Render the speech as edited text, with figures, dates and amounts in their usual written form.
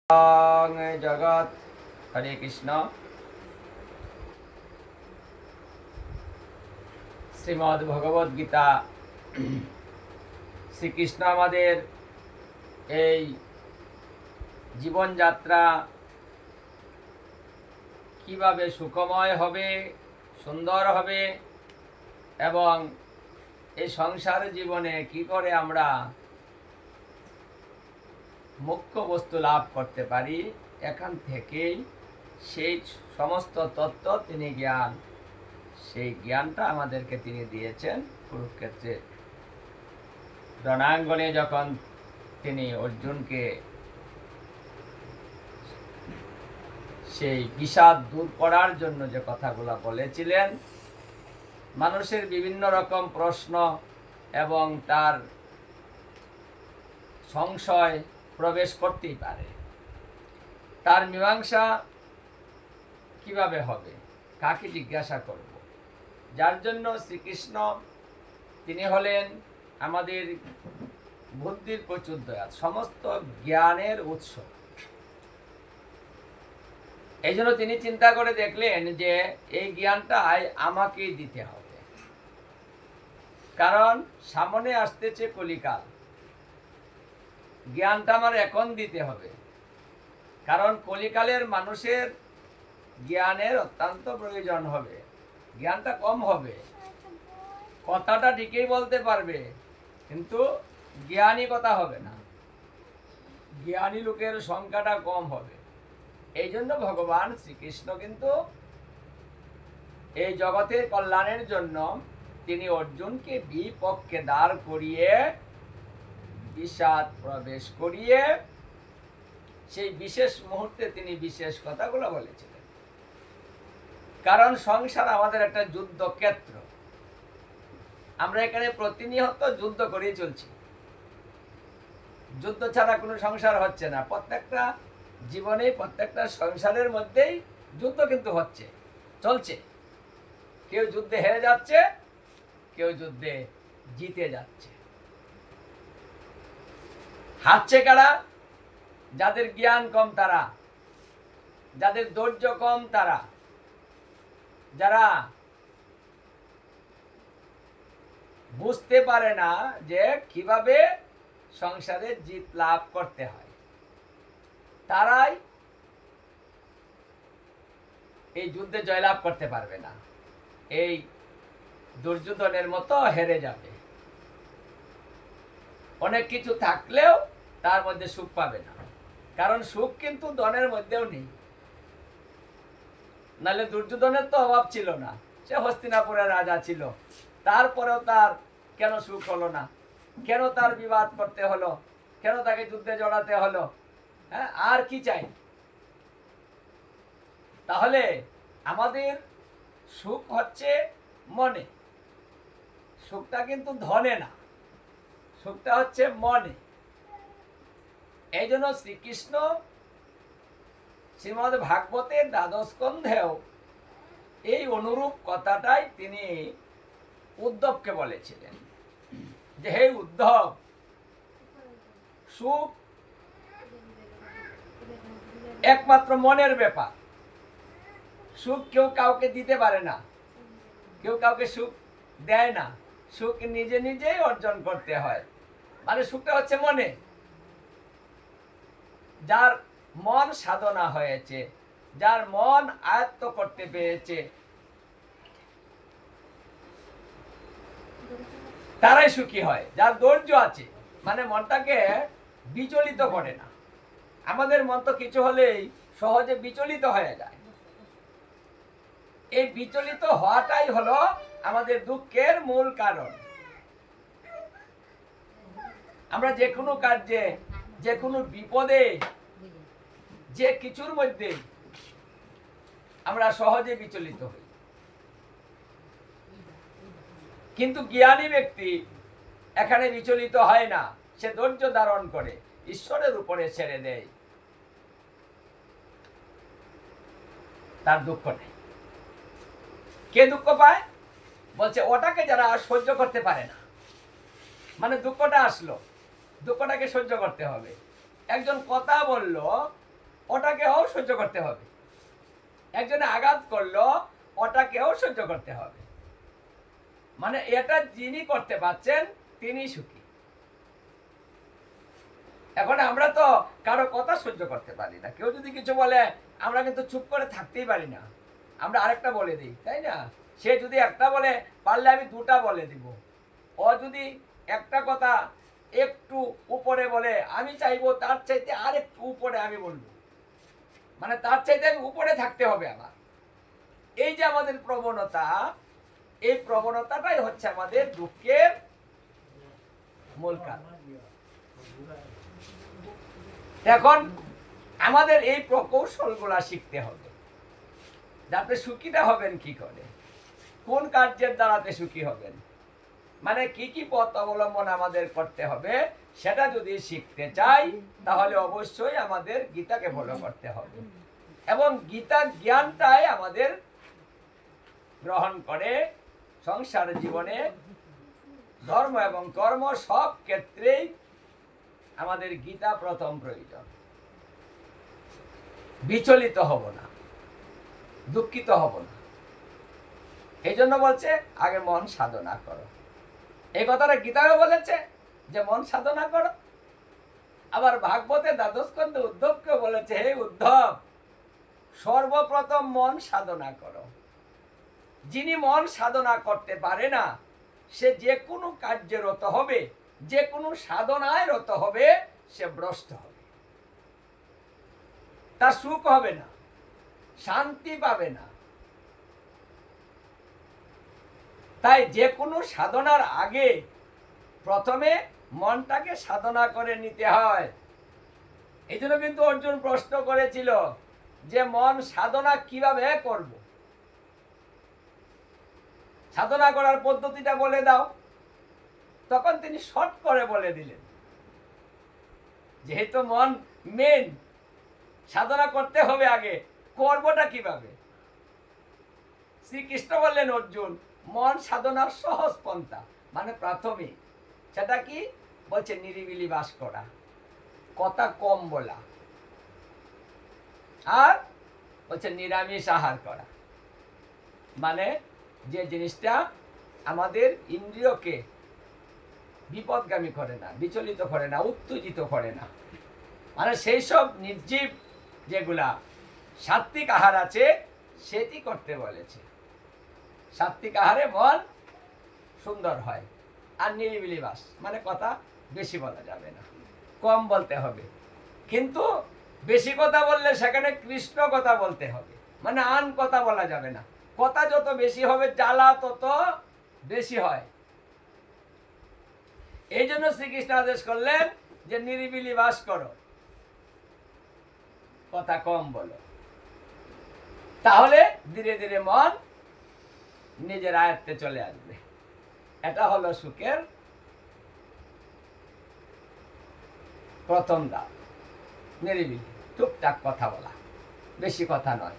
জগৎ হরে কৃষ্ণ। শ্রীমদ্ ভগবদ গীতা শ্রীকৃষ্ণ আমাদের এই জীবনযাত্রা কিভাবে সুখময় হবে, সুন্দর হবে এবং এই সংসার জীবনে কি করে আমরা মুখ্য বস্তু লাভ করতে পারি, এখান থেকেই সেই সমস্ত তত্ত্ব তিনি সেই জ্ঞানটা আমাদেরকে তিনি দিয়েছেন। কুরুক্ষেত্রের রণাঙ্গনে যখন তিনি অর্জুনকে সেই বিষাদ দূর করার জন্য যে কথাগুলো বলেছিলেন, মানুষের বিভিন্ন রকম প্রশ্ন এবং তার সংশয় প্রবেশ করতেই পারে। তার মীমাংসা কিভাবে হবে, কাকে জিজ্ঞাসা করব? যার জন্য শ্রীকৃষ্ণ তিনি হলেন আমাদের বুদ্ধির প্রচুর দয়া, সমস্ত জ্ঞানের উৎস। এই জন্য তিনি চিন্তা করে দেখলেন যে এই জ্ঞানটা আমাকেই দিতে হবে, কারণ সামনে আসতেছে কলিকাল। জ্ঞানটা আমার এখন দিতে হবে, কারণ কলিকালের মানুষের জ্ঞানের অত্যন্ত প্রয়োজন হবে। জ্ঞানটা কম হবে, কথাটা ঠিকই বলতে পারবে কিন্তু জ্ঞানী কথা হবে না, জ্ঞানী লোকের সংখ্যাটা কম হবে। এই জন্য ভগবান শ্রীকৃষ্ণ কিন্তু এই জগতের কল্যাণের জন্য তিনি অর্জুনকে বিপক্ষে দাঁড় করিয়ে বিষাদ প্রবেশ করিয়ে সেই বিশেষ মুহূর্তে তিনি বিশেষ কথাগুলো বলেছিলেন। কারণ সংসার আমাদের একটা যুদ্ধক্ষেত্র, আমরা এখানে প্রতিনিয়ত যুদ্ধ করেই চলছি। যুদ্ধ ছাড়া কোনো সংসার হচ্ছে না। প্রত্যেকটা জীবনে, প্রত্যেকটা সংসারের মধ্যেই যুদ্ধ কিন্তু হচ্ছে, চলছে। কেউ যুদ্ধে হেরে যাচ্ছে, কেউ যুদ্ধে জিতে যাচ্ছে। হারছে কারা? যাদের জ্ঞান কম তারা, যাদের ধৈর্য কম তারা, যারা বুঝতে পারে না যে কিভাবে সংসারে জিত লাভ করতে হয়, তারাই এই যুদ্ধে জয়লাভ করতে পারবে না। এই দুর্যোধনের মতো হেরে যাবে। অনেক কিছু থাকলেও তার মধ্যে সুখ পাবে না, কারণ সুখ কিন্তু ধনের মধ্যেও নেই। নাহলে দুর্যোধনের তো অভাব ছিল না, সে হস্তিনাপুরের রাজা ছিল, তারপরেও তার কেন সুখ হলো না? কেন তার বিবাদ করতে হলো? কেন তাকে যুদ্ধে জড়াতে হলো? হ্যাঁ, আর কি চাই? তাহলে আমাদের সুখ হচ্ছে মনে, সুখটা কিন্তু ধনে না, সুখটা হচ্ছে মনে। এই জন্য শ্রীকৃষ্ণ শ্রীমদ্ ভাগবতের দ্বাদশ স্কন্ধেও এই অনুরূপ কথাটাই তিনি উদ্ধবকে বলেছিলেন যে হে উদ্ধব, সুখ একমাত্র মনের ব্যাপার। সুখ কেউ কাউকে দিতে পারে না, কেউ কাউকে সুখ দেয় না। সুখ নিজে নিজেই অর্জন করতে হয়। মানে সুখটা হচ্ছে মনে। যার মন সাধনা হয়েছে, যার মন আয়ত্ত করতে পেরেছে, তারাই সুখী হয়। যার ধৈর্য আছে, মানে মনটাকে বিচলিত করে না। আমাদের মন তো কিছু হলেই সহজে বিচলিত হয়ে যায়। এই বিচলিত হওয়াটাই হলো আমাদের দুঃখের মূল কারণ। আমরা যে কোনো কার্যে, যে কোনো বিপদে, যে কিছুর মধ্যে আমরা সহজে বিচলিত হই। কিন্তু জ্ঞানী ব্যক্তি এখানে বিচলিত হয় না, সে ধৈর্য ধারণ করে ঈশ্বরের উপরে ছেড়ে দেয়, তার দুঃখ নেই। কে দুঃখ পায়? বলছে ওটাকে যারা সহ্য করতে পারে না। মানে দুঃখটা আসলো, দুঃখটাকে সহ্য করতে হবে। একজন কথা বলল ওটাকেও সহ্য করতে হবে। একজনে আঘাত করলো, ওটাকেও সহ্য করতে হবে। মানে এটা যিনি করতে পারছেন তিনি সুখী। এখন আমরা তো কারো কথা সহ্য করতে পারি না। কেউ যদি কিছু বলে আমরা কিন্তু চুপ করে থাকতেই পারি না, আমরা আরেকটা বলে দিই, তাই না? সে যদি একটা বলে, পারলে আমি দুটা বলে দিব। ও যদি একটা কথা একটু উপরে বলে, আমি চাইবো তার চাইতে আর একটু উপরে আমি বলবো, মানে তার চাইতে আমি উপরে থাকতে হবে আমার। এই যে আমাদের প্রবণতা, এই প্রবণতাটাই হচ্ছে আমাদের দুঃখের মূল কারণ। এখন আমাদের এই প্রকৌশলগুলা শিখতে হবে, যাতে সুখীটা হবেন কি করে, কোন কার্যের দ্বারাতে সুখী হবেন, মানে কি কি পথ অবলম্বন আমাদের করতে হবে, সেটা যদি শিখতে চাই তাহলে অবশ্যই আমাদের গীতাকে ফলো করতে হবে এবং গীতার জ্ঞানটাই আমাদের গ্রহণ করে সংসার জীবনে ধর্ম এবং কর্ম সব ক্ষেত্রেই আমাদের গীতা প্রথম প্রয়োজন। বিচলিত হব না, দুঃখিত হব না। এই জন্য বলছে আগে মন সাধনা করো। এই কথাটা গীতাও বলেছে যে মন সাধনা করো। আবার ভাগবতে দ্বাদশ স্কন্ধে উদ্ধবকে বলেছে, হে উদ্ধব, সর্বপ্রথম মন সাধনা করো। যিনি মন সাধনা করতে পারে না, সে যে কোনো কার্যে রত হবে, যে কোনো সাধনায় রত হবে, সে ভ্রষ্ট হবে, তার সুখ হবে না, শান্তি পাবে না। তাই যে কোনো সাধনার আগে প্রথমে মনটাকে সাধনা করে নিতে হয়। এই জন্য কিন্তু অর্জুন প্রশ্ন করেছিল যে মন সাধনা কিভাবে করব, সাধনা করার পদ্ধতিটা বলে দাও। তখন তিনি শর্ট করে বলে দিলেন, যেহেতু মন মেন, সাধনা করতে হবে আগে, করবটা কিভাবে? শ্রীকৃষ্ণ বললেন, অর্জুন, মন সাধনার সহজ পন্থা, মানে প্রাথমিক, সেটা কি বলছে? নিরিবিলি বাস করা, কথা কম বলা, আর বলছে নিরামিষ আহার করা। মানে যে জিনিসটা আমাদের ইন্দ্রিয়কে বিপদগামী করে না, বিচলিত করে না, উত্তেজিত করে না, মানে সেই সব নির্জীব যেগুলা সাত্বিক আহার আছে সেটি করতে বলেছে। সাত্বিক আহারে মন সুন্দর হয়। আর নিরিবিলি বাস মানে কথা বেশি বলা যাবে না, কম বলতে হবে। কিন্তু বেশি কথা বললে সেখানে কৃষ্ণ কথা বলতে হবে, মানে আন কথা বলা যাবে না। কথা যত বেশি হবে জ্বালা তত বেশি হয়। এই জন্য শ্রীকৃষ্ণ আদেশ করলেন যে নিরিবিলি বাস করো, কথা কম বলো, তাহলে ধীরে ধীরে মন নিজের আয়ত্তে চলে আসবে। এটা হলো সুখের প্রথম ধাপ, নিরিবিলি টুকটাক কথা বলা, বেশি কথা নয়।